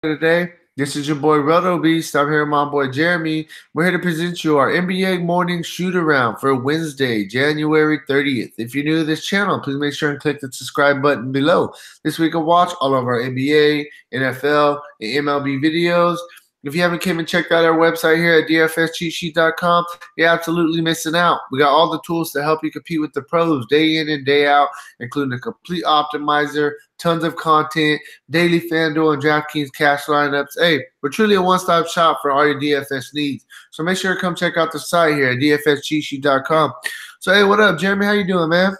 today. This is your boy Roto Beast. I'm here with my boy Jeremy. We're here to present you our NBA morning shoot around for Wednesday, January 30th. If you're new to this channel, please make sure and click the subscribe button below. This week, you'll watch all of our NBA, NFL, and MLB videos. If you haven't came and checked out our website here at dfscheatsheet.com, you're absolutely missing out. We got all the tools to help you compete with the pros day in and day out, including a complete optimizer, tons of content, daily Fanduel and Draftkings cash lineups. Hey, we're truly a one-stop shop for all your DFS needs. So make sure to come check out the site here at dfscheatsheet.com. So hey, what up, Jeremy? How you doing, man?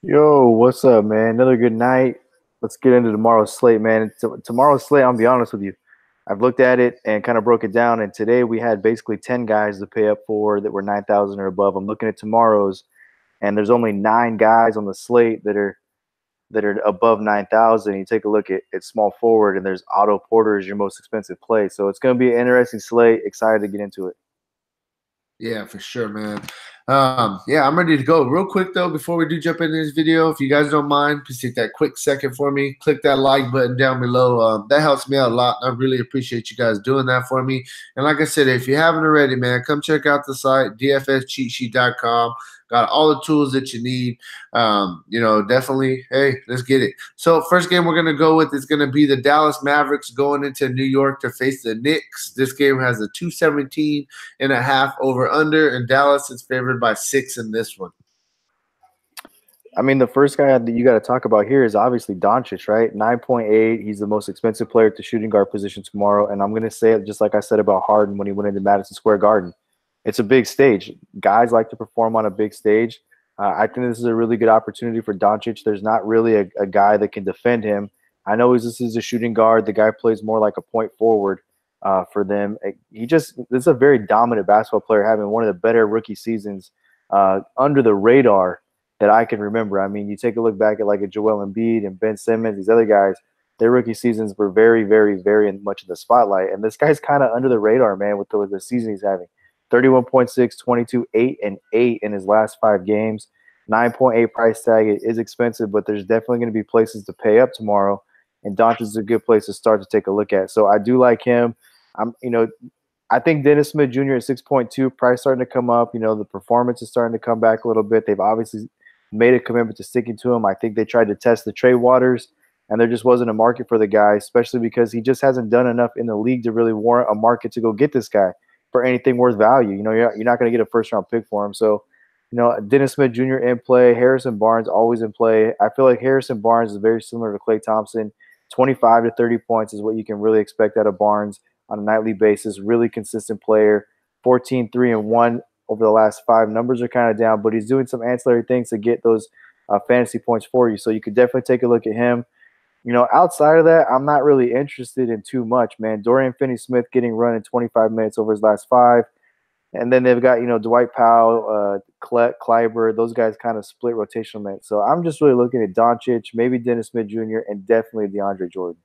Yo, what's up, man? Another good night. Let's get into tomorrow's slate, man. Tomorrow's slate, I'll be honest with you. I've looked at it and kind of broke it down, and today we had basically 10 guys to pay up for that were 9,000 or above. I'm looking at tomorrow's, and there's only 9 guys on the slate that are above 9,000. You take a look at small forward, and there's Otto Porter is your most expensive play. So it's going to be an interesting slate. Excited to get into it. Yeah, for sure, man. Yeah, I'm ready to go. Real quick, though, before we do jump into this video, if you guys don't mind, please take that quick second for me. Click that like button down below. That helps me out a lot. I really appreciate you guys doing that for me. And like I said, if you haven't already, man, come check out the site, dfscheatsheet.com. Got all the tools that you need. Definitely, hey, let's get it. So first game we're going to go with is going to be the Dallas Mavericks going into New York to face the Knicks. This game has a 217.5 over under, and Dallas is favored by 6 in this one. I mean, the first guy that you got to talk about here is obviously Doncic, right? 9.8. He's the most expensive player at the shooting guard position tomorrow. And I'm going to say it just like I said about Harden when he went into Madison Square Garden. It's a big stage. Guys like to perform on a big stage. I think this is a really good opportunity for Doncic. There's not really a guy that can defend him. I know this is a shooting guard. The guy plays more like a point forward for them. This is a very dominant basketball player, having one of the better rookie seasons under the radar that I can remember. I mean, you take a look back at like a Joel Embiid and Ben Simmons, these other guys, their rookie seasons were very, very, very much in the spotlight. And this guy's kind of under the radar, man, with the season he's having. 31.6, 22, 8, and 8 in his last 5 games. 9.8 price tag. It is expensive, but there's definitely going to be places to pay up tomorrow. And Doncic is a good place to start to take a look at. So I do like him. I think Dennis Smith Jr. at 6.2, price starting to come up. The performance is starting to come back a little bit. They've obviously made a commitment to sticking to him. I think they tried to test the trade waters, and there just wasn't a market for the guy, especially because he just hasn't done enough in the league to really warrant a market to go get this guy for anything worth value. You're not going to get a first-round pick for him. So, Dennis Smith Jr. in play, Harrison Barnes always in play. I feel like Harrison Barnes is very similar to Klay Thompson. 25 to 30 points is what you can really expect out of Barnes on a nightly basis. Really consistent player. 14, 3, and 1 over the last 5. Numbers are kind of down, but he's doing some ancillary things to get those fantasy points for you. So you could definitely take a look at him. Outside of that, I'm not really interested in too much, man. Dorian Finney-Smith getting run in 25 minutes over his last 5. And then they've got, Dwight Powell, Clyburn, those guys kind of split rotational minutes. So I'm just really looking at Doncic, maybe Dennis Smith Jr., and definitely DeAndre Jordan.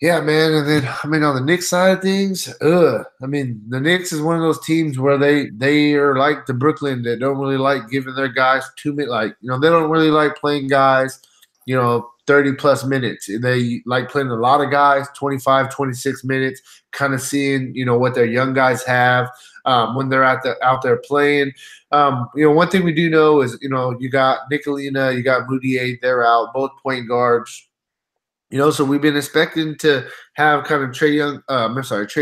Yeah, man. And then, on the Knicks side of things, the Knicks is one of those teams where they are like the Brooklyn that don't really like giving their guys too many, they don't really like playing guys, 30-plus minutes. They like playing a lot of guys, 25, 26 minutes, kind of seeing, what their young guys have when they're out there playing. One thing we do know is, you got Nicolina, you got Moutier, they're out, both point guards. So we've been expecting to have kind of Trey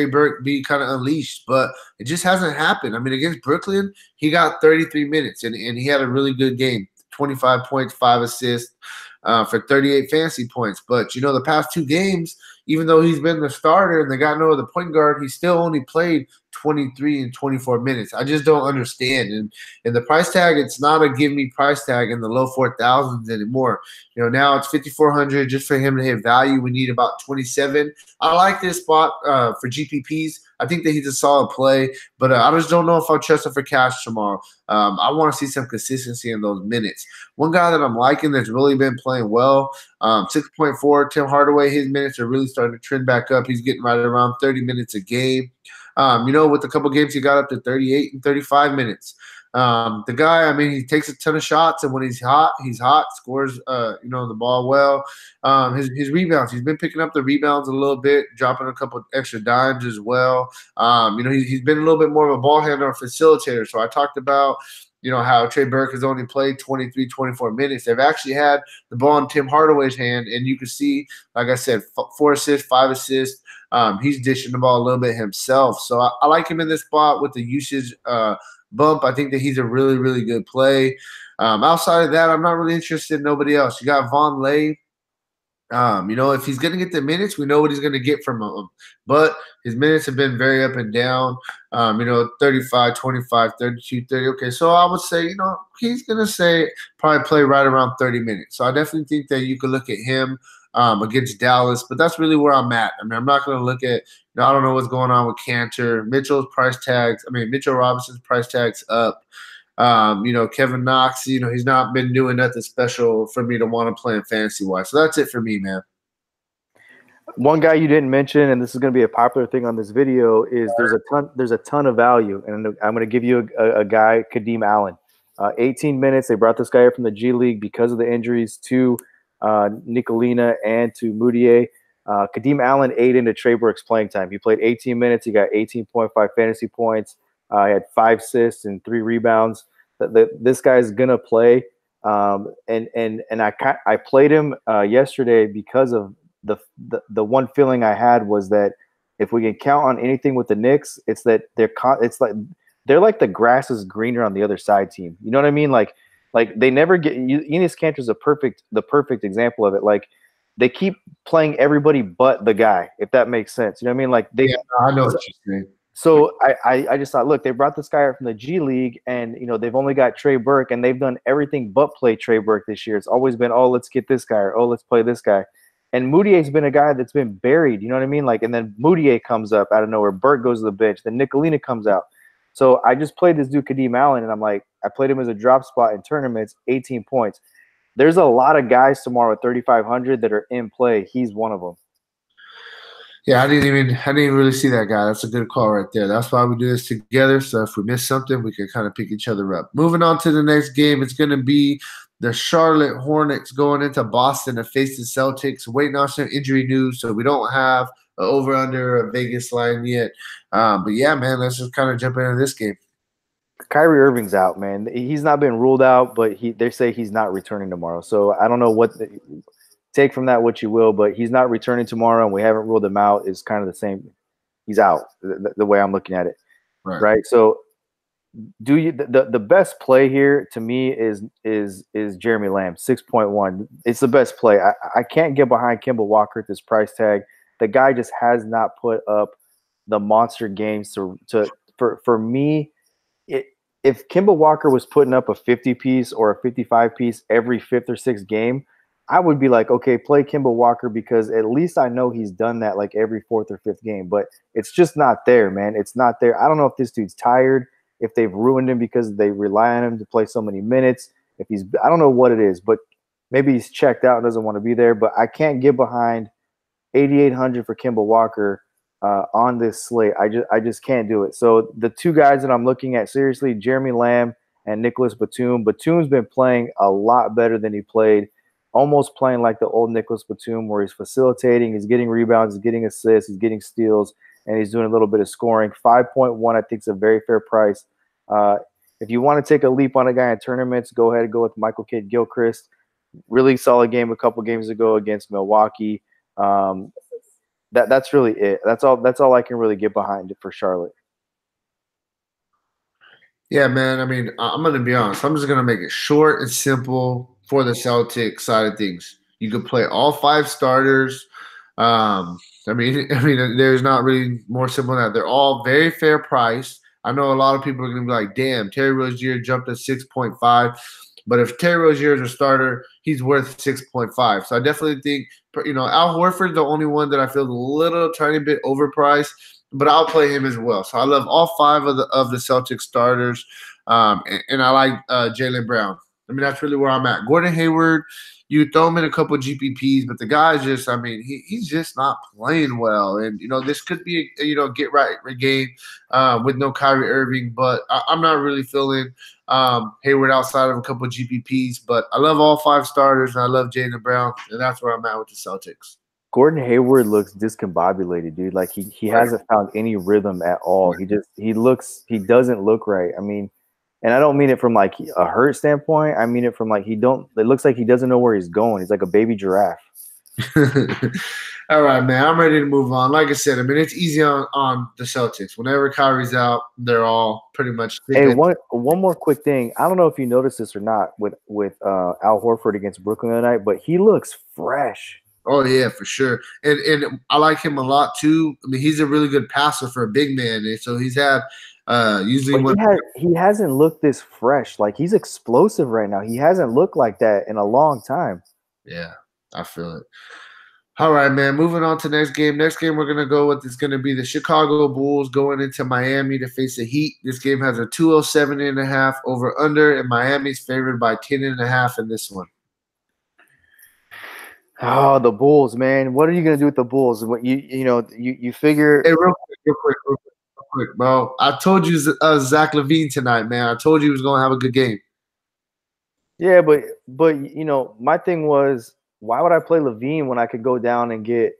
Burke be kind of unleashed, but it just hasn't happened. Against Brooklyn, he got 33 minutes, and he had a really good game, 25 points, 5 assists for 38 fantasy points. But, the past 2 games, even though he's been the starter and they got no other point guard, he still only played 23 and 24 minutes. I just don't understand. And the price tag, it's not a give me price tag in the low 4,000s anymore. Now it's 5,400 just for him to hit value. We need about 27. I like this spot for GPPs. I think that he's a solid play, but I just don't know if I'll trust him for cash tomorrow. I want to see some consistency in those minutes. One guy that I'm liking that's really been playing well, 6.4, Tim Hardaway, his minutes are really starting to trend back up. He's getting right around 30 minutes a game. With a couple games, he got up to 38 and 35 minutes. The guy, I mean, he takes a ton of shots, and when he's hot, scores, the ball well. His rebounds, he's been picking up the rebounds a little bit, dropping a couple extra dimes as well. He's been a little bit more of a ball handler or facilitator. So I talked about, how Trey Burke has only played 23, 24 minutes. They've actually had the ball in Tim Hardaway's hand, and you can see, like I said, 4 assists, 5 assists. He's dishing the ball a little bit himself. So I like him in this spot with the usage bump. I think that he's a really, really good play. Outside of that, I'm not really interested in nobody else. You got Von Lay. If he's going to get the minutes, we know what he's going to get from him. But his minutes have been very up and down, 35, 25, 32, 30. Okay, so I would say, he's going to probably play right around 30 minutes. So I definitely think that you could look at him against Dallas. But that's really where I'm at. I mean, I'm not going to look at, I don't know what's going on with Cantor. Mitchell Robinson's price tag's up. Kevin Knox, he's not been doing nothing special for me to want to play in fantasy-wise. So that's it for me, man. One guy you didn't mention, and this is going to be a popular thing on this video, is there's a ton of value, and I'm going to give you a guy, Kadeem Allen. 18 minutes. They brought this guy up from the G League because of the injuries to Nicolina and to Moutier. Kadeem Allen ate into Trey Burke's playing time. He played 18 minutes. He got 18.5 fantasy points. He had 5 assists and 3 rebounds. This guy's gonna play, and I played him yesterday because of the one feeling I had was that if we can count on anything with the Knicks, it's that they're like the grass is greener on the other side team. You know what I mean? Like they never get. Enes Kanter's the perfect example of it. Like they keep playing everybody but the guy, if that makes sense. You know what I mean? Like I know what you're saying. So I just thought, look, they brought this guy up from the G League, and they've only got Trey Burke, and they've done everything but play Trey Burke this year. It's always been, oh, let's get this guy, or oh, let's play this guy. And Moutier's been a guy that's been buried, you know what I mean? Like, and then Moutier comes up out of nowhere, Burke goes to the bench, then Nicolina comes out. So I just played this dude Kadeem Allen, and I'm like, I played him as a drop spot in tournaments, 18 points. There's a lot of guys tomorrow at 3,500 that are in play. He's one of them. Yeah, I didn't even really see that guy. That's a good call right there. That's why we do this together. So if we miss something, we can kind of pick each other up. Moving on to the next game, it's going to be the Charlotte Hornets going into Boston to face the Celtics. Waiting on some injury news, so we don't have an over/under a Vegas line yet. But yeah, man, let's just kind of jump into this game. Kyrie Irving's out, man. He's not been ruled out, but they say he's not returning tomorrow. So I don't know what. Take from that what you will, but he's not returning tomorrow, and we haven't ruled him out. Is kind of the same. He's out. The way I'm looking at it, right? So, the best play here to me is Jeremy Lamb, 6.1. It's the best play. I can't get behind Kemba Walker at this price tag. The guy just has not put up the monster games for me. If Kemba Walker was putting up a 50 piece or a 55 piece every 5th or 6th game, I would be like, okay, play Kemba Walker because at least I know he's done that like every 4th or 5th game. But it's just not there, man. It's not there. I don't know if this dude's tired, if they've ruined him because they rely on him to play so many minutes. I don't know what it is, but maybe he's checked out and doesn't want to be there. But I can't get behind 8,800 for Kemba Walker on this slate. I just can't do it. So the two guys that I'm looking at seriously, Jeremy Lamb and Nicholas Batum. Batum's been playing a lot better than he played. Almost playing like the old Nicholas Batum where he's facilitating, he's getting rebounds, he's getting assists, he's getting steals, and he's doing a little bit of scoring. 5.1 I think is a very fair price. If you want to take a leap on a guy in tournaments, go ahead and go with Michael Kidd-Gilchrist. Really solid game a couple games ago against Milwaukee. That's really it. That's all I can really get behind it for Charlotte. Yeah, man. I mean, I'm going to be honest. I'm just going to make it short and simple. For the Celtic side of things, you could play all 5 starters. I mean, there's not really more simple than that. They're all very fair price. I know a lot of people are going to be like, "Damn, Terry Rozier jumped to 6.5," but if Terry Rozier is a starter, he's worth 6.5. So I definitely think, Al Horford's the only one that I feel a little tiny bit overpriced, but I'll play him as well. So I love all 5 of the Celtic starters, and I like Jaylen Brown. I mean, that's really where I'm at. Gordon Hayward, you throw him in a couple of GPPs, but the guy's just, I mean, he's just not playing well. And, this could be a get right game with no Kyrie Irving, but I'm not really feeling Hayward outside of a couple of GPPs. But I love all 5 starters, and I love Jaylen Brown, and that's where I'm at with the Celtics. Gordon Hayward looks discombobulated, dude. Like he hasn't found any rhythm at all. He doesn't look right. I mean, and I don't mean it from like a hurt standpoint. I mean it from like it looks like he doesn't know where he's going. He's like a baby giraffe. All right, man. I'm ready to move on. Like I said, I mean, it's easy on the Celtics. Whenever Kyrie's out, they're all pretty much. Hey, one more quick thing. I don't know if you noticed this or not with Al Horford against Brooklyn tonight, but he looks fresh. Oh yeah, for sure, and I like him a lot too. I mean, he's a really good passer for a big man, and so he's had usually when he hasn't looked this fresh. Like he's explosive right now. He hasn't looked like that in a long time. Yeah, I feel it. All right, man. Moving on to next game. Next game we're gonna go with is gonna be the Chicago Bulls going into Miami to face the Heat. This game has a 207.5 over under, and Miami's favored by 10.5 in this one. Oh, the Bulls, man! What are you gonna do with the Bulls? What you figure? Hey, real quick, bro. I told you Zach LaVine tonight, man. I told you he was gonna have a good game. Yeah, but my thing was, why would I play LaVine when I could go down and get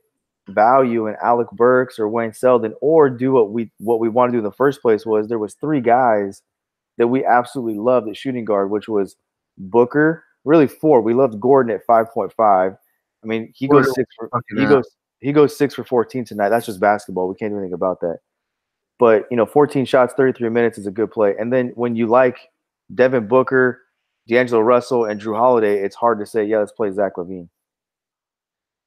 value in Alec Burks or Wayne Selden, or do what we wanted to do in the first place? Was there was 3 guys that we absolutely loved at shooting guard, which was Booker, really 4. We loved Gordon at 5.5. I mean, he goes 6 for 14 tonight. That's just basketball. We can't do anything about that. But 14 shots, 33 minutes is a good play. And then when you like Devin Booker, D'Angelo Russell, and Drew Holiday, it's hard to say, yeah, let's play Zach LaVine.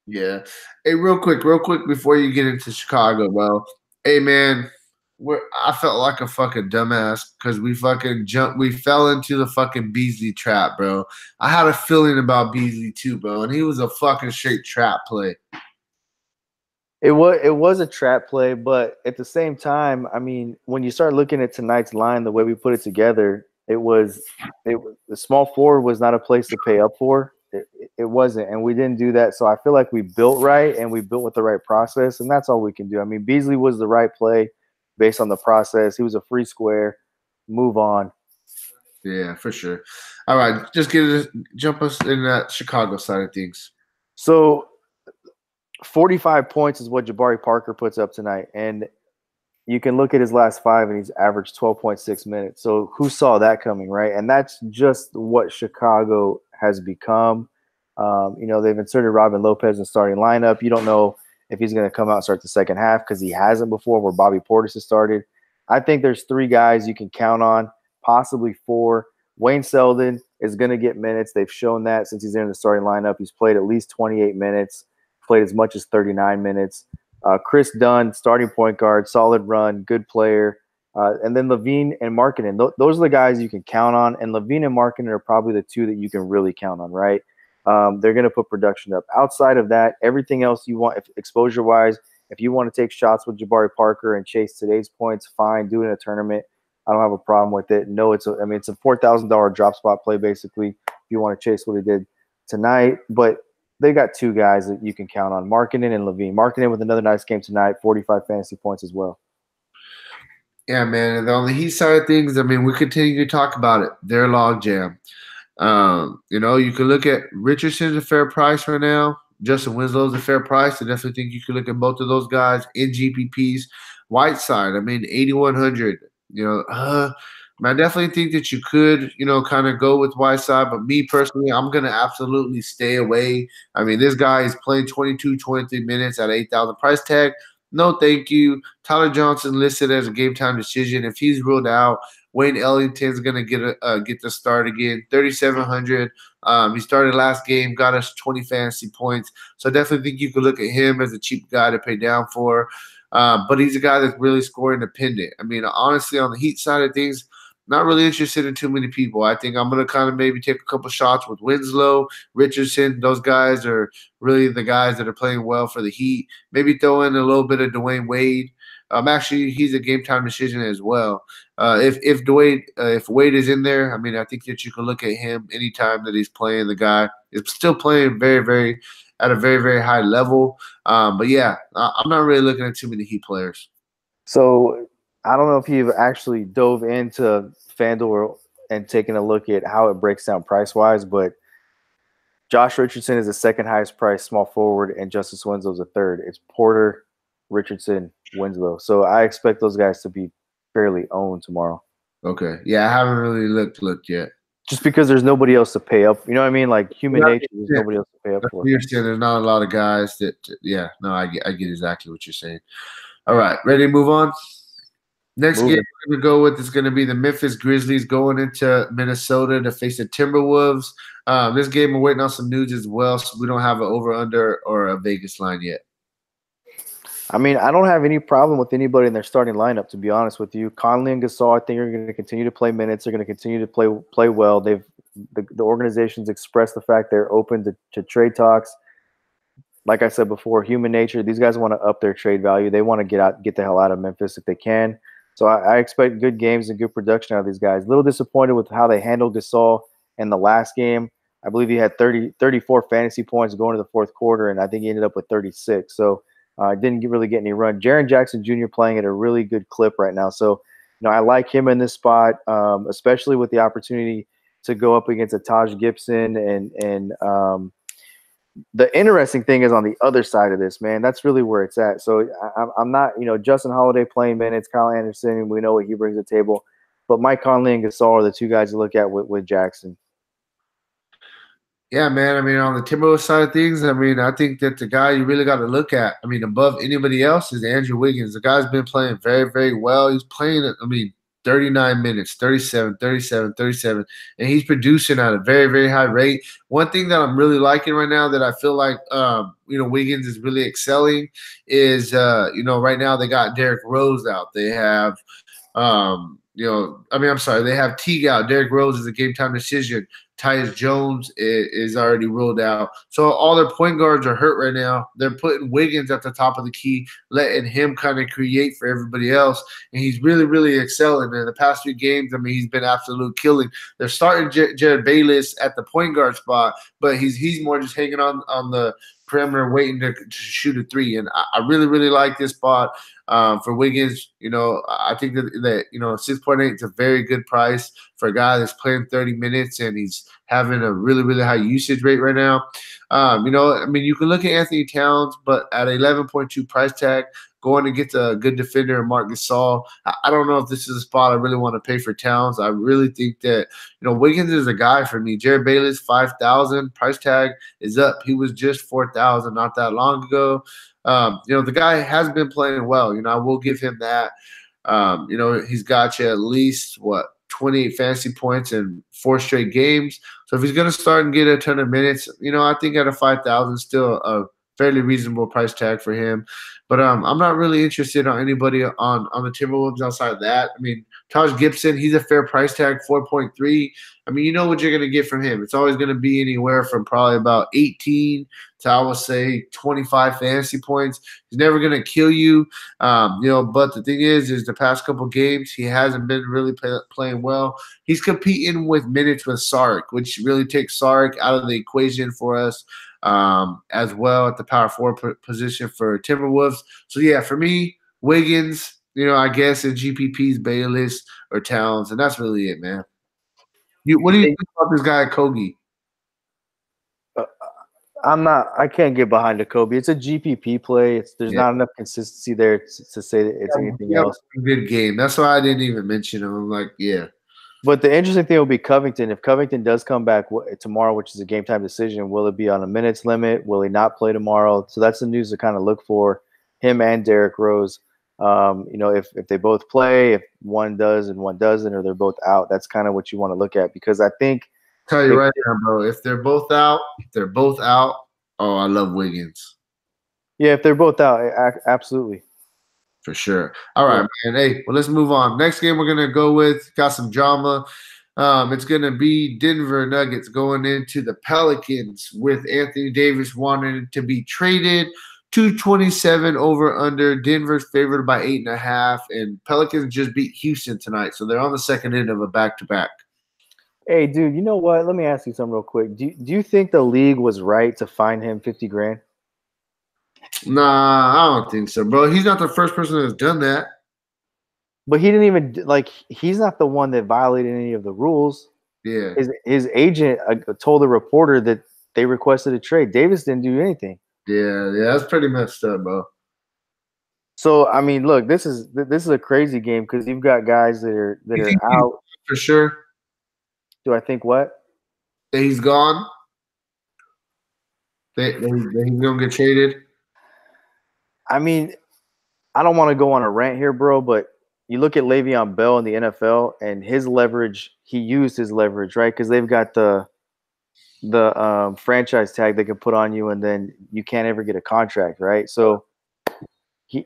Yeah. Hey, real quick before you get into Chicago, bro. Hey, man, I felt like a fucking dumbass because we fell into the fucking Beasley trap, bro. I had a feeling about Beasley too, bro, and he was a fucking straight trap play. It was a trap play, but at the same time, I mean, when you start looking at tonight's line, the way we put it together, the small forward was not a place to pay up for. It wasn't, and we didn't do that. So I feel like we built right and we built with the right process, and that's all we can do. I mean, Beasley was the right play based on the process. He was a free square. Move on. Yeah, for sure. All right, just jump us in that Chicago side of things. So 45 points is what Jabari Parker puts up tonight, and you can look at his last 5, and he's averaged 12.6 minutes. So who saw that coming, right? And that's just what Chicago has become. They've inserted Robin Lopez in the starting lineup. You don't know if he's going to come out and start the second half because he hasn't before, where Bobby Portis has started. I think there's 3 guys you can count on, possibly 4. Wayne Selden is going to get minutes. They've shown that since he's in the starting lineup. He's played at least 28 minutes, played as much as 39 minutes. Chris Dunn, starting point guard, solid run, good player. And then LaVine and Markkanen. Those are the guys you can count on. And LaVine and Markkanen are probably the 2 that you can really count on, right? They're going to put production up. Outside of that, everything else you want, exposure-wise, if you want to take shots with Jabari Parker and chase today's points, fine. Do it in a tournament. I don't have a problem with it. No, it's a $4,000 drop spot play, basically, if you want to chase what he did tonight. But they got 2 guys that you can count on, Markkanen and LaVine. Markkanen with another nice game tonight, 45 fantasy points as well. Yeah, man. And on the Heat side of things, I mean, we continue to talk about it. They're a logjam. You can look at Richardson's a fair price right now. Justin Winslow's a fair price. I definitely think you can look at both of those guys in GPPs. Whiteside, I mean, 8,100. I definitely think that you could, kind of go with Whiteside. But me personally, I'm going to absolutely stay away. I mean, this guy is playing 22, 23 minutes at 8,000 price tag. No, thank you. Tyler Johnson listed as a game time decision. If he's ruled out, Wayne Ellington's going to get the start again. 3,700. He started last game, got us 20 fantasy points. So I definitely think you could look at him as a cheap guy to pay down for. But he's a guy that's really scoring dependent. I mean, honestly, on the Heat side of things, not really interested in too many people. I think I'm going to kind of maybe take a couple shots with Winslow, Richardson. Those guys are really the guys that are playing well for the Heat. Maybe throw in a little bit of Dwayne Wade. Actually, he's a game time decision as well. If Wade is in there, I mean, I think that you can look at him anytime that he's playing. The guy is still playing very at a very high level. But yeah, I'm not really looking at too many Heat players. So I don't know if you've actually dove into Fanduel and taken a look at how it breaks down price wise, but Josh Richardson is the second highest priced small forward, and Justice Winslow is the third. It's Porter, Richardson, Winslow. So I expect those guys to be fairly owned tomorrow. Okay, yeah, I haven't really looked yet. Just because there's nobody else to pay up. You know what I mean? Like human nature, there's nobody else to pay up for. You're saying there's not a lot of guys that, yeah, no, I get exactly what you're saying. All right, ready to move on? Next game we're going to go with is going to be the Memphis Grizzlies going into Minnesota to face the Timberwolves. This game we're waiting on some news as well, so we don't have an over-under or a Vegas line yet. I mean, I don't have any problem with anybody in their starting lineup, to be honest with you. Conley and Gasol, I think, are going to continue to play minutes. They're going to continue to play well. The organization's expressed the fact they're open to trade talks. Like I said before, human nature. These guys want to up their trade value. They want to get the hell out of Memphis if they can. So I expect good games and good production out of these guys. A little disappointed with how they handled Gasol in the last game. I believe he had 34 fantasy points going to the fourth quarter, and I think he ended up with 36. So didn't really get any run. Jaren Jackson Jr. playing at a really good clip right now. So, I like him in this spot, especially with the opportunity to go up against a Taj Gibson. And the interesting thing is on the other side of this, man. That's really where it's at. So I'm not, Justin Holiday playing minutes, Kyle Anderson, we know what he brings to the table. But Mike Conley and Gasol are the two guys to look at with Jackson. Yeah, man. I mean, on the Timberwolves side of things, I mean, I think that the guy you really got to look at, I mean, above anybody else is Andrew Wiggins. The guy's been playing very well. He's playing, 39 minutes, 37, and he's producing at a very high rate. One thing that I'm really liking right now that I feel like, Wiggins is really excelling is, right now they got Derrick Rose out. They have, they have Teague out. Derrick Rose is a game time decision. Tyus Jones is already ruled out. So all their point guards are hurt right now. They're putting Wiggins at the top of the key, letting him kind of create for everybody else. And he's really excelling. In the past few games, I mean, he's been absolute killing. They're starting Jared Bayless at the point guard spot, but he's more just hanging on the perimeter waiting to shoot a three. And I really like this spot. For Wiggins, I think that 6.8 is a very good price for a guy that's playing 30 minutes and he's having a really high usage rate right now. You can look at Anthony Towns, but at 11.2 price tag, going to get a good defender, Marc Gasol. I don't know if this is a spot I really want to pay for Towns. I really think that, Wiggins is a guy for me. Jared Bayless, 5,000 price tag is up. He was just 4,000 not that long ago. The guy has been playing well. I will give him that. He's got you at least 28 fantasy points in 4 straight games. So if he's going to start and get a ton of minutes, I think at a 5,000 still a fairly reasonable price tag for him. But I'm not really interested on anybody on the Timberwolves outside of that. I mean, Taj Gibson, he's a fair price tag, 4.3. I mean, you know what you're going to get from him. It's always going to be anywhere from probably about 18 to, I would say, 25 fantasy points. He's never going to kill you. But the thing is the past couple games, he hasn't been really playing well. He's competing with minutes with Saric, which really takes Saric out of the equation for us as well at the power forward position for Timberwolves. So, yeah, for me, Wiggins, I guess in GPPs, Bayless or Towns, and that's really it, man. What do you think about this guy, Kogi? I can't get behind a Kobe. It's a GPP play. There's not enough consistency there to say that it's anything else. Good game. That's why I didn't even mention him. I'm like, yeah. But the interesting thing will be Covington. If Covington does come back tomorrow, which is a game time decision, will it be on a minutes limit? Will he not play tomorrow? So that's the news to kind of look for. Him and Derrick Rose. If they both play, if one does and one doesn't, or they're both out, that's kind of what you want to look at. Because I think tell you right now, bro, if they're both out, oh, I love Wiggins. Yeah, if they're both out, absolutely. For sure. All right, man. Hey, well, let's move on. Next game we're going to go with, got some drama. It's going to be Denver Nuggets going into the Pelicans with Anthony Davis wanting to be traded 227 over under. Denver's favored by 8.5, and Pelicans just beat Houston tonight, so they're on the second end of a back-to-back. Hey, dude, you know what? Let me ask you something real quick. Do you think the league was right to fine him 50 grand? Nah, I don't think so, bro. He's not the first person that's done that. But he didn't even he's not the one that violated any of the rules. Yeah. His agent told the reporter that they requested a trade. Davis didn't do anything. Yeah, that's pretty messed up, bro. So I mean, look, this is a crazy game because you've got guys that are out for sure. Do I think what? That he's gone? That he's gonna get traded? I mean, I don't want to go on a rant here, bro, but you look at Le'Veon Bell in the NFL and his leverage. He used his leverage, right? Because they've got the franchise tag they can put on you, and then you can't ever get a contract, right? So he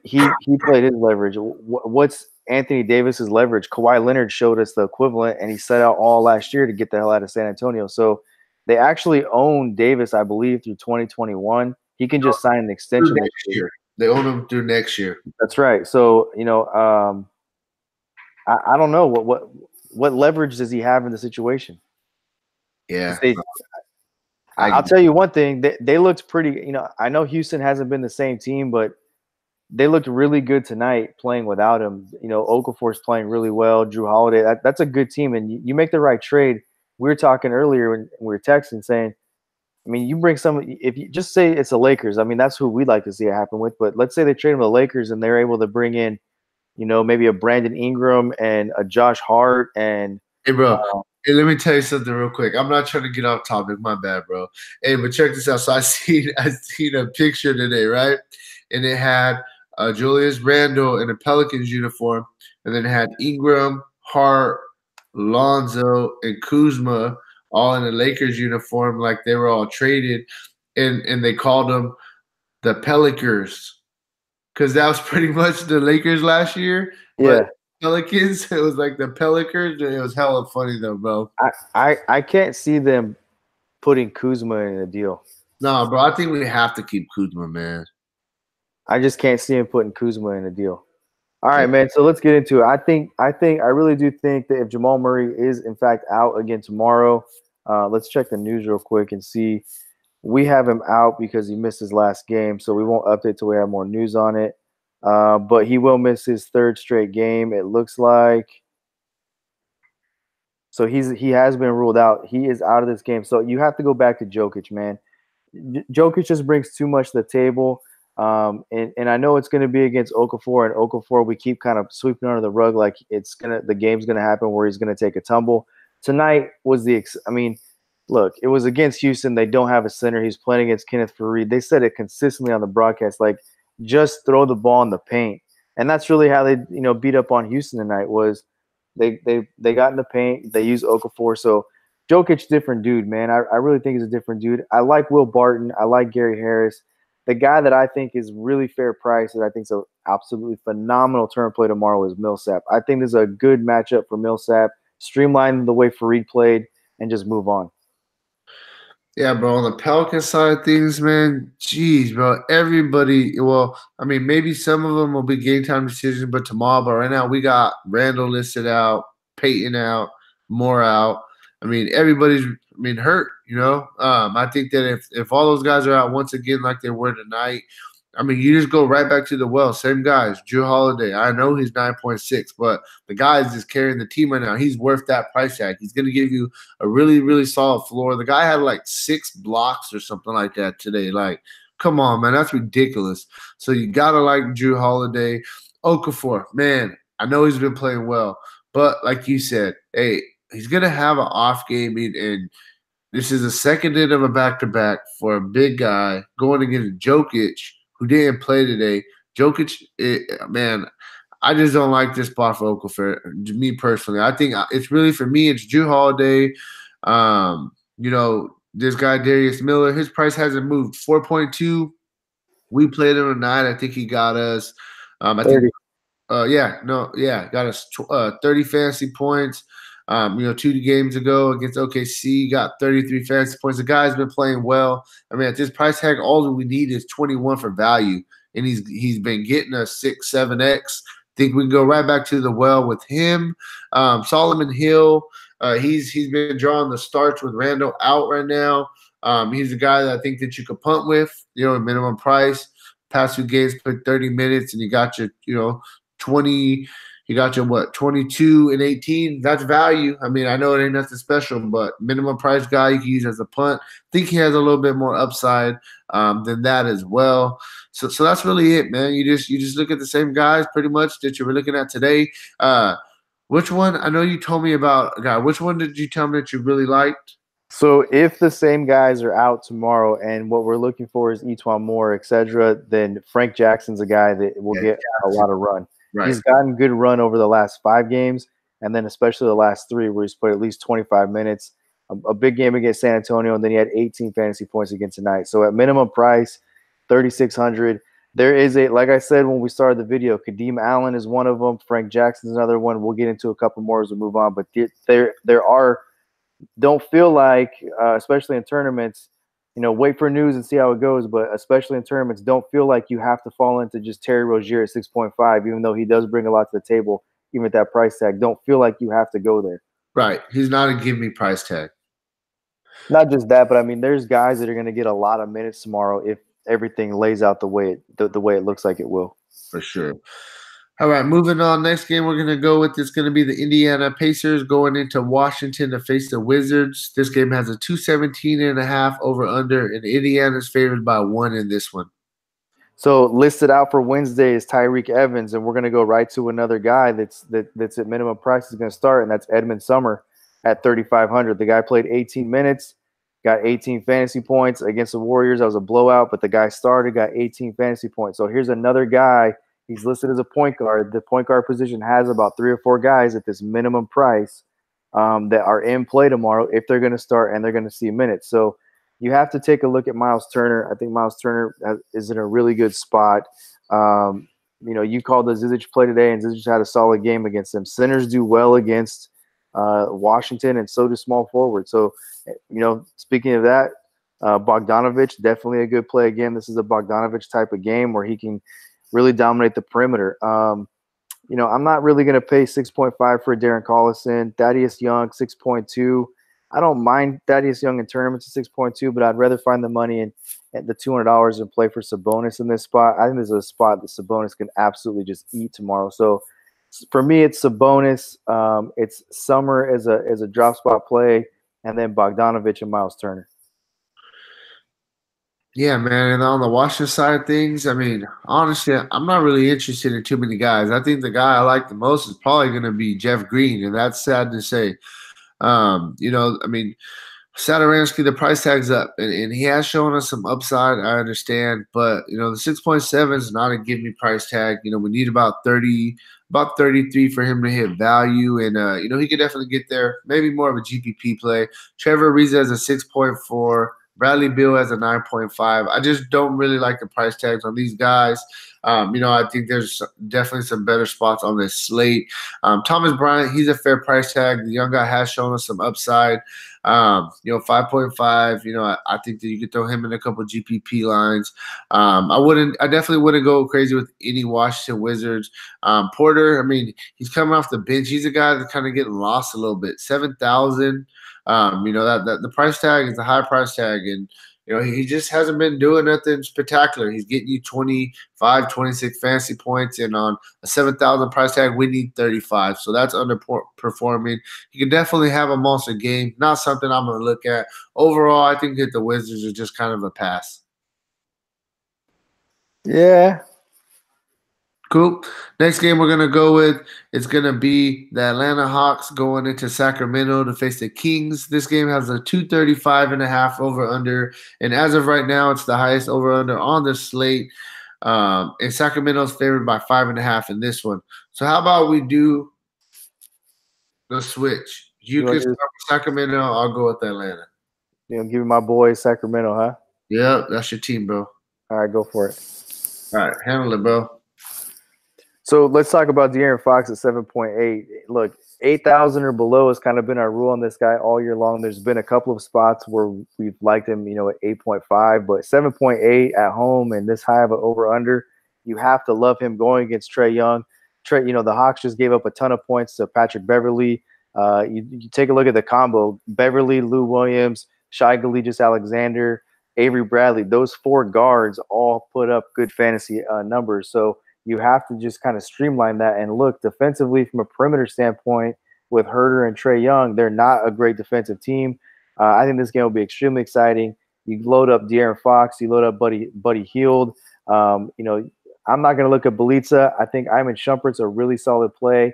played his leverage. What's Anthony Davis's leverage? Kawhi Leonard showed us the equivalent, and he set out all last year to get the hell out of San Antonio. So they actually own Davis, I believe, through 2021. He can just sign an extension next year. They own him through next year. That's right. So I don't know what leverage does he have in the situation. Yeah. I'll tell you one thing. They looked pretty. I know Houston hasn't been the same team, but they looked really good tonight playing without him. Okafor's playing really well. Drew Holiday, that's a good team, and you make the right trade. We were talking earlier when we were texting saying, I mean, you bring if you just say it's the Lakers, I mean, that's who we'd like to see it happen with. But let's say they trade him to the Lakers and they're able to bring in, maybe a Brandon Ingram and a Josh Hart and hey, bro. Hey, let me tell you something real quick. I'm not trying to get off topic. My bad, bro. Hey, but check this out. So I seen a picture today, right? And it had Julius Randle in a Pelicans uniform, and then it had Ingram, Hart, Lonzo, and Kuzma all in a Lakers uniform, like they were all traded, and they called them the Pelicans because that was pretty much the Lakers last year. Yeah. Pelicans, it was like the Pelicans, and it was hella funny though, bro. I can't see them putting Kuzma in a deal. No, bro, I think we have to keep Kuzma, man. I just can't see him putting Kuzma in a deal. All right, man. So let's get into it. I really do think that if Jamal Murray is in fact out again tomorrow, let's check the news real quick and see. We have him out because he missed his last game, so we won't update till we have more news on it. But he will miss his third straight game, it looks like. So he has been ruled out. He is out of this game. So you have to go back to Jokic, man. Jokic just brings too much to the table. And I know it's going to be against Okafor, and Okafor we keep kind of sweeping under the rug like the game's going to happen where he's going to take a tumble. Tonight was look, it was against Houston. They don't have a center. He's playing against Kenneth Faried. They said it consistently on the broadcast, like just throw the ball in the paint, and that's really how they beat up on Houston tonight. Was they got in the paint, they used Okafor. So Jokic, different dude, man. I really think he's a different dude. I like Will Barton. I like Gary Harris. The guy that I think is really fair price that I think is an absolutely phenomenal turn play tomorrow is Millsap. I think this is a good matchup for Millsap. Streamline the way Faried played and just move on. Yeah, bro. On the Pelican side of things, man, jeez, bro. Everybody, well, I mean, maybe some of them will be game time decisions, but tomorrow, but right now we got Randall listed out, Peyton out, Moore out. I mean, everybody's hurt, I think that if all those guys are out once again like they were tonight, I mean, you just go right back to the well. Same guys. Drew Holiday. I know he's 9.6, but the guy is just carrying the team right now. He's worth that price tag. He's going to give you a really, really solid floor. The guy had like 6 blocks or something like that today. Like, come on, man. That's ridiculous. So you got to like Drew Holiday. Okafor, man, I know he's been playing well. But like you said, hey, he's going to have an off game, and this is the second end of a back-to-back for a big guy going against Jokic, who didn't play today. Jokic, man, I just don't like this spot for Okafor, me personally. I think it's really, for me, it's Drew Holiday. This guy, Darius Miller, his price hasn't moved. 4.2. We played him tonight. I think he got us. I 30. think got us 30 fantasy points. 2 games ago against OKC, got 33 fantasy points. The guy's been playing well. I mean, at this price tag, all we need is 21 for value, and he's been getting a 6, 7x. Think we can go right back to the well with him. Solomon Hill, he's been drawing the starts with Randall out right now. He's a guy that I think that you could punt with, minimum price. Past 2 games, played 30 minutes, and you got your, 20. You got your 22 and 18. That's value. I mean, I know it ain't nothing special, but minimum price guy you can use as a punt. I think he has a little bit more upside than that as well. So that's really it, man. You just look at the same guys pretty much that you were looking at today. Which one? I know you told me about a guy. Which one did you tell me that you really liked? So if the same guys are out tomorrow and what we're looking for is Etwan Moore, etc., then Frank Jackson's a guy that will get a lot of run. Right. He's gotten good run over the last 5 games, and then especially the last 3 where he's played at least 25 minutes. A big game against San Antonio, and then he had 18 fantasy points against tonight. So at minimum price, 3,600. There is like I said when we started the video, Kadeem Allen is one of them. Frank Jackson's another one. We'll get into a couple more as we move on. But there are – don't feel like, especially in tournaments, wait for news and see how it goes. But especially in tournaments, don't feel like you have to fall into just Terry Rozier at 6.5, even though he does bring a lot to the table, even at that price tag. Don't feel like you have to go there. Right. He's not a give me price tag. Not just that, but I mean, there's guys that are going to get a lot of minutes tomorrow if everything lays out the way it looks like it will. For sure. All right, moving on. Next game we're going to go with is going to be the Indiana Pacers going into Washington to face the Wizards. This game has a 217.5 over/under, and Indiana's favored by 1 in this one. So listed out for Wednesday is Tyreek Evans, and we're going to go right to another guy that's at minimum price is going to start, and that's Edmund Summer at 3,500. The guy played 18 minutes, got 18 fantasy points against the Warriors. That was a blowout, but the guy started, got 18 fantasy points. So here's another guy. He's listed as a point guard. The point guard position has about 3 or 4 guys at this minimum price that are in play tomorrow if they're going to start and they're going to see minutes. So you have to take a look at Miles Turner. I think Miles Turner is in a really good spot. You called the Zizic play today, and Zizic had a solid game against them. Centers do well against Washington, and so do small forwards. So, speaking of that, Bogdanovich, definitely a good play. Again, this is a Bogdanovich type of game where he can really dominate the perimeter. I'm not really going to pay 6.5 for Darren Collison. Thaddeus Young, 6.2. I don't mind Thaddeus Young in tournaments at 6.2, but I'd rather find the money at the $200 and play for Sabonis in this spot. I think this is a spot that Sabonis can absolutely just eat tomorrow. So for me, it's Sabonis. It's Summer as a drop spot play, and then Bogdanovich and Miles Turner. Yeah, man. And on the Washington side of things, I mean, honestly, I'm not really interested in too many guys. I think the guy I like the most is probably going to be Jeff Green, and that's sad to say. Satoransky, the price tag's up, and he has shown us some upside. I understand, but the 6.7 is not a give me price tag. We need about 33 for him to hit value, and he could definitely get there. Maybe more of a GPP play. Trevor Ariza has a 6.4. Bradley Beal has a 9.5. I just don't really like the price tags on these guys. I think there's definitely some better spots on this slate. Thomas Bryant, he's a fair price tag. The young guy has shown us some upside. 5.5. I think that you could throw him in a couple GPP lines. I definitely wouldn't go crazy with any Washington Wizards. Porter, I mean, he's coming off the bench. He's a guy that's kind of getting lost a little bit. 7,000. That the price tag is a high price tag, and he just hasn't been doing nothing spectacular. He's getting you 25, 26 fantasy points, and on a 7,000 price tag, we need 35. So that's underperforming. He can definitely have a monster game. Not something I'm going to look at. Overall, I think that the Wizards are just kind of a pass. Yeah. Cool. Next game we're going to go with, it's going to be the Atlanta Hawks going into Sacramento to face the Kings. This game has a 235.5 over-under, and as of right now, it's the highest over-under on the slate. And Sacramento's favored by 5.5 in this one. So how about we do the switch? You can start with Sacramento. I'll go with Atlanta. Give me my boy Sacramento, huh? Yeah, that's your team, bro. All right, go for it. All right, handle it, bro. So let's talk about De'Aaron Fox at 7.8. Look, 8,000 or below has kind of been our rule on this guy all year long. There's been a couple of spots where we've liked him, at 8.5, but 7.8 at home and this high of an over-under, you have to love him going against Trae Young. The Hawks just gave up a ton of points to Patrick Beverly. You take a look at the combo: Beverly, Lou Williams, Shai Gilgeous-Alexander, Avery Bradley. Those four guards all put up good fantasy numbers. So you have to just kind of streamline that and look defensively from a perimeter standpoint with Herter and Trae Young. They're not a great defensive team. I think this game will be extremely exciting. You load up De'Aaron Fox, you load up Buddy Hield. I'm not going to look at Bjelica. I think Iman Shumpert's a really solid play.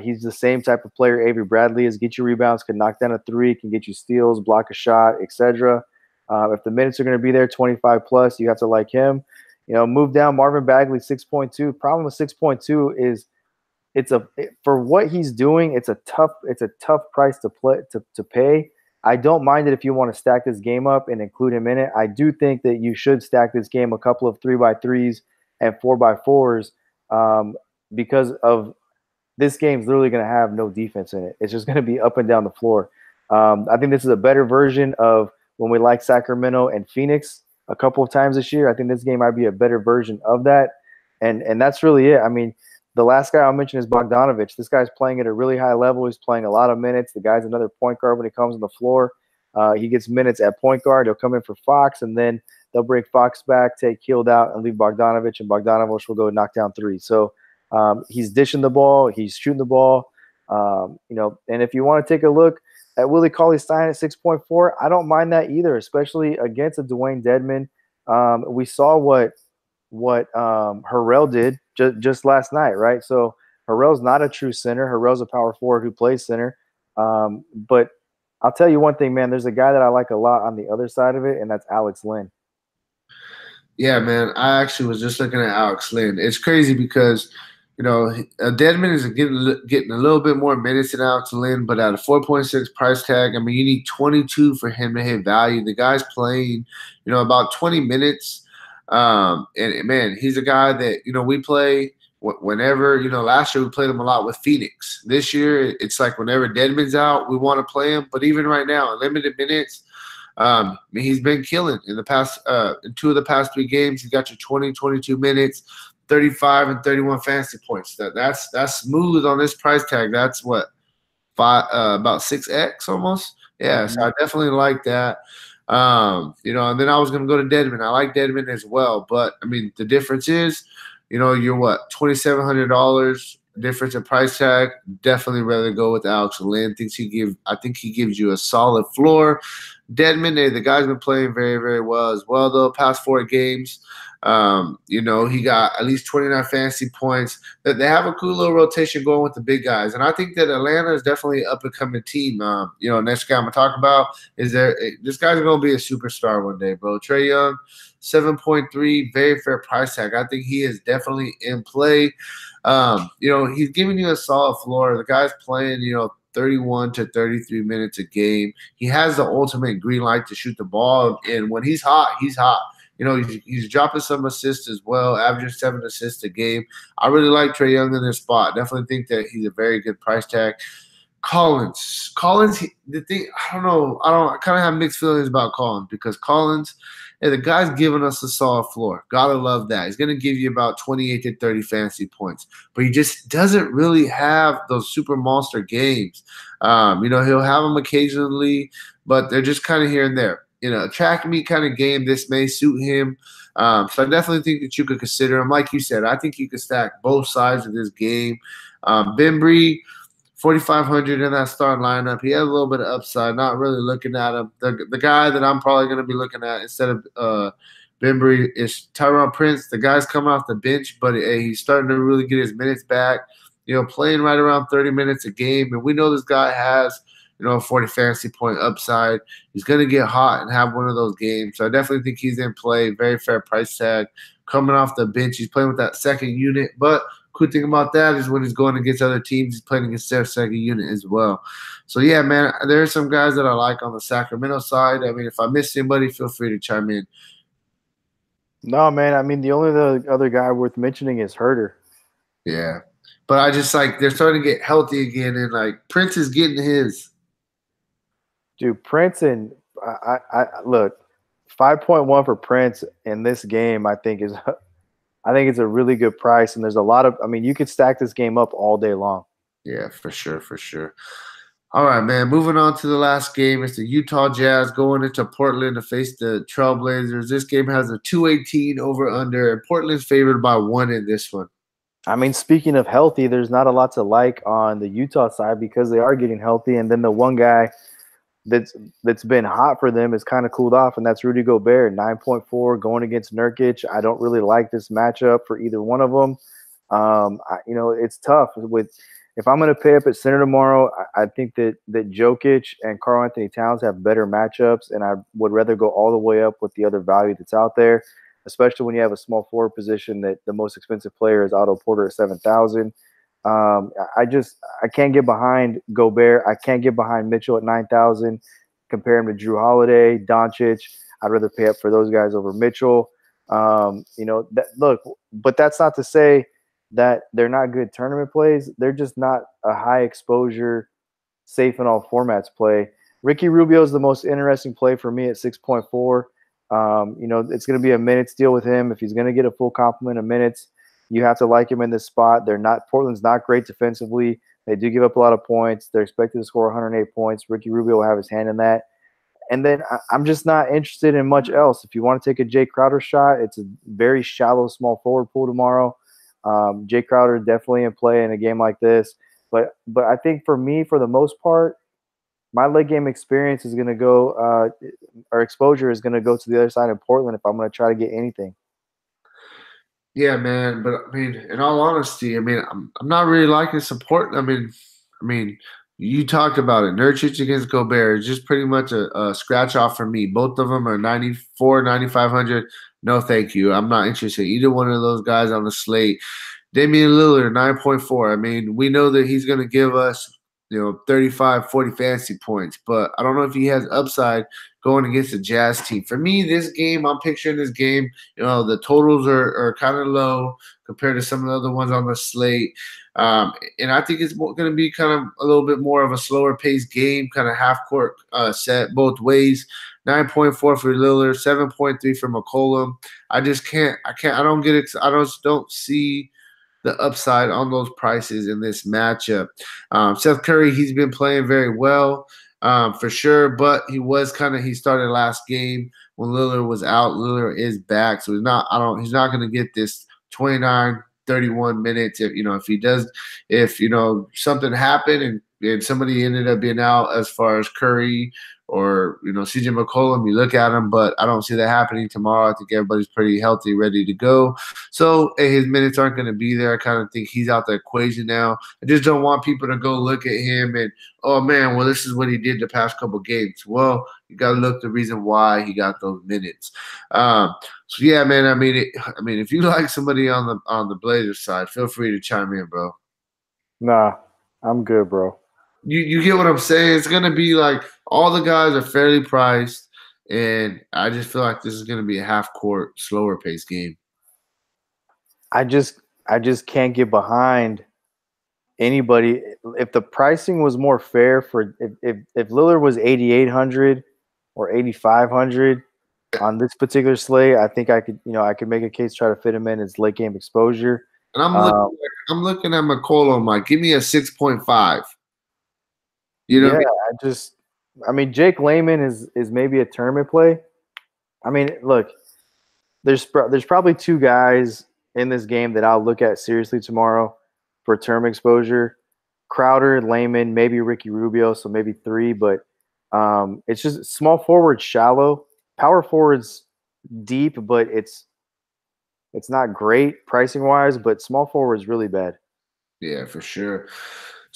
He's the same type of player Avery Bradley is. Get you rebounds, can knock down a three, can get you steals, block a shot, etc. If the minutes are going to be there, 25 plus, you have to like him. Move down Marvin Bagley, 6.2. Problem with 6.2 is for what he's doing, it's a tough price to pay. I don't mind it if you want to stack this game up and include him in it. I do think that you should stack this game a couple of 3x3s and 4x4s because of this game's literally going to have no defense in it. It's just going to be up and down the floor. I think this is a better version of when we like Sacramento and Phoenix a couple of times this year. I think this game might be a better version of that. And that's really it. I mean, the last guy I'll mention is Bogdanović. This guy's playing at a really high level. He's playing a lot of minutes. The guy's another point guard when he comes on the floor. He gets minutes at point guard. He'll come in for Fox, and then they'll bring Fox back, take Hield out, and leave Bogdanović, and Bogdanović will go knock down three. So he's dishing the ball. He's shooting the ball. And if you want to take a look at Willie Cauley-Stein at 6.4, I don't mind that either, especially against a Dwayne Dedmon. We saw what Harrell did just last night, right? So Harrell's not a true center. Harrell's a power forward who plays center. But I'll tell you one thing, man. There's a guy that I like a lot on the other side of it, and that's Alex Len. Yeah, man. I actually was just looking at Alex Len. It's crazy because Dedmon is getting a little bit more minutes than Alex Len, but at a 4.6 price tag, I mean, you need 22 for him to hit value. The guy's playing, about 20 minutes. And man, he's a guy that, we play whenever, last year we played him a lot with Phoenix. This year, it's like whenever Dedmon's out, we want to play him. But even right now, in limited minutes, he's been killing in the past, in 2 of the past 3 games. He got you 20, 22 minutes. 35 and 31 fantasy points. That's smooth on this price tag. That's what about 6x almost. Yeah, so I definitely like that. And then I was gonna go to Dedmon. I like Dedmon as well, but I mean the difference is, you're what, $2,700 difference in price tag. Definitely rather go with Alex Len. I think he gives you a solid floor. Dedmon, the guy's been playing very, very well as well though. Past 4 games. He got at least 29 fantasy points. That they have a cool little rotation going with the big guys, and I think that Atlanta is definitely an up and coming team. Next guy I'm gonna talk about is this guy's gonna be a superstar one day, bro. Trae Young, 7.3, very fair price tag. I think he is definitely in play. He's giving you a solid floor. The guy's playing, 31 to 33 minutes a game. He has the ultimate green light to shoot the ball, and when he's hot, he's hot. He's dropping some assists as well, averaging 7 assists a game. I really like Trae Young in this spot. Definitely think that he's a very good price tag. Collins, the thing, I don't know. I kind of have mixed feelings about Collins because Collins, the guy's giving us a solid floor. Gotta love that. He's going to give you about 28 to 30 fantasy points, but he just doesn't really have those super monster games. He'll have them occasionally, but they're just kind of here and there. A track meet kind of game, this may suit him. So I definitely think that you could consider him. Like you said, I think you could stack both sides of this game. Bembry, 4,500 in that starting lineup. He has a little bit of upside. Not really looking at him. The guy that I'm probably going to be looking at instead of Bembry is Tyrone Prince. The guy's coming off the bench, but he's starting to really get his minutes back. Playing right around 30 minutes a game. And we know this guy has – 40 fantasy point upside. He's going to get hot and have one of those games. So I definitely think he's in play. Very fair price tag. Coming off the bench, he's playing with that second unit. But cool thing about that is when he's going against other teams, he's playing against their second unit as well. So, yeah, man, there are some guys that I like on the Sacramento side. I mean, if I miss anybody, feel free to chime in. No, man, I mean, the only other guy worth mentioning is Herter. Yeah. But I just like they're starting to get healthy again, and like Prince is getting his. Dude, Prince and I look 5.1 for Prince in this game. I think it's a really good price, and there's a lot of. I mean, you could stack this game up all day long. Yeah, for sure, for sure. All right, man. Moving on to the last game. It's the Utah Jazz going into Portland to face the Trailblazers. This game has a 218 over under, and Portland's favored by 1 in this one. I mean, speaking of healthy, there's not a lot to like on the Utah side because they are getting healthy, and then the one guy that's been hot for them is kind of cooled off, and that's Rudy Gobert, 9.4 going against Nurkic. I don't really like this matchup for either one of them. It's tough with if I'm going to pay up at center tomorrow. I think that Jokic and Karl Anthony Towns have better matchups, and I would rather go all the way up with the other value that's out there, especially when you have a small forward position that the most expensive player is Otto Porter at 7,000. I can't get behind Gobert. I can't get behind Mitchell at 9,000. Compare him to Drew Holiday, Doncic. I'd rather pay up for those guys over Mitchell. But that's not to say that they're not good tournament plays. They're just not a high exposure, safe in all formats play. Ricky Rubio is the most interesting play for me at 6.4. It's going to be a minutes deal with him. If he's going to get a full complement of minutes, you have to like him in this spot. Portland's not great defensively. They do give up a lot of points. They're expected to score 108 points. Ricky Rubio will have his hand in that. And then I'm just not interested in much else. If you want to take a Jay Crowder shot, it's a very shallow small forward pool tomorrow. Jay Crowder definitely in play in a game like this. But I think for me, for the most part, my late game experience is going to go or exposure is going to go to the other side in Portland if I'm going to try to get anything. Yeah, man. But I mean, in all honesty, I mean, I'm not really liking support. I mean, you talked about it. Nurkic against Gobert is just pretty much a scratch off for me. Both of them are 94, 9,500. No, thank you. I'm not interested. Either one of those guys on the slate. Damian Lillard, 9.4. I mean, we know that he's going to give us, 35, 40 fantasy points, but I don't know if he has upside going against the Jazz team. For me, this game, I'm picturing this game, the totals are kind of low compared to some of the other ones on the slate. And I think it's going to be kind of a little bit more of a slower paced game, kind of half court set both ways. 9.4 for Lillard, 7.3 for McCollum. I don't get it. I don't see the upside on those prices in this matchup. Seth Curry, he's been playing very well for sure, but he started last game when Lillard was out. Lillard is back, so he's not going to get this 29, 31 minutes. If something happened and somebody ended up being out as far as Curry or CJ McCollum, you look at him, but I don't see that happening tomorrow. I think everybody's pretty healthy, ready to go. So his minutes aren't going to be there. I kind of think he's out the equation now. I just don't want people to go look at him and, oh man, well, this is what he did the past couple games. Well, you got to look the reason why he got those minutes. So yeah, man. I mean, if you like somebody on the Blazers side, feel free to chime in, bro. Nah, I'm good, bro. You get what I'm saying? It's gonna be like all the guys are fairly priced, and I just feel like this is gonna be a half court, slower paced game. I just can't get behind anybody. If the pricing was more fair for if Lillard was 8,800 or 8,500 on this particular slate, I think I could make a case try to fit him in as late game exposure. And I'm looking at McCollum, like, give me a 6.5. Yeah, I mean, Jake Layman is maybe a tournament play. I mean, look, there's probably two guys in this game that I'll look at seriously tomorrow for term exposure: Crowder, Layman, maybe Ricky Rubio, so maybe three. But it's just small forward, shallow, power forwards, deep, but it's not great pricing wise. But small forward is really bad. Yeah, for sure.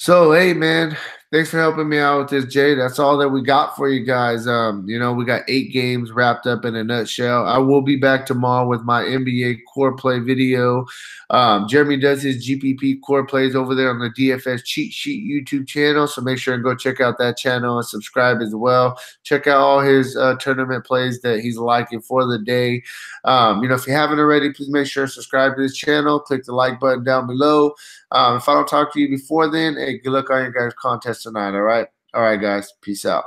So, hey, man, Thanks for helping me out with this, Jay. That's all that we got for you guys. We got 8 games wrapped up in a nutshell. I will be back tomorrow with my NBA core play video. Jeremy does his GPP core plays over there on the DFS Cheat Sheet YouTube channel, so make sure and go check out that channel and subscribe as well. Check out all his tournament plays that he's liking for the day. If you haven't already, please make sure and subscribe to this channel. Click the like button down below. If I don't talk to you before then, hey, good luck on your guys' contest tonight. All right, guys. Peace out.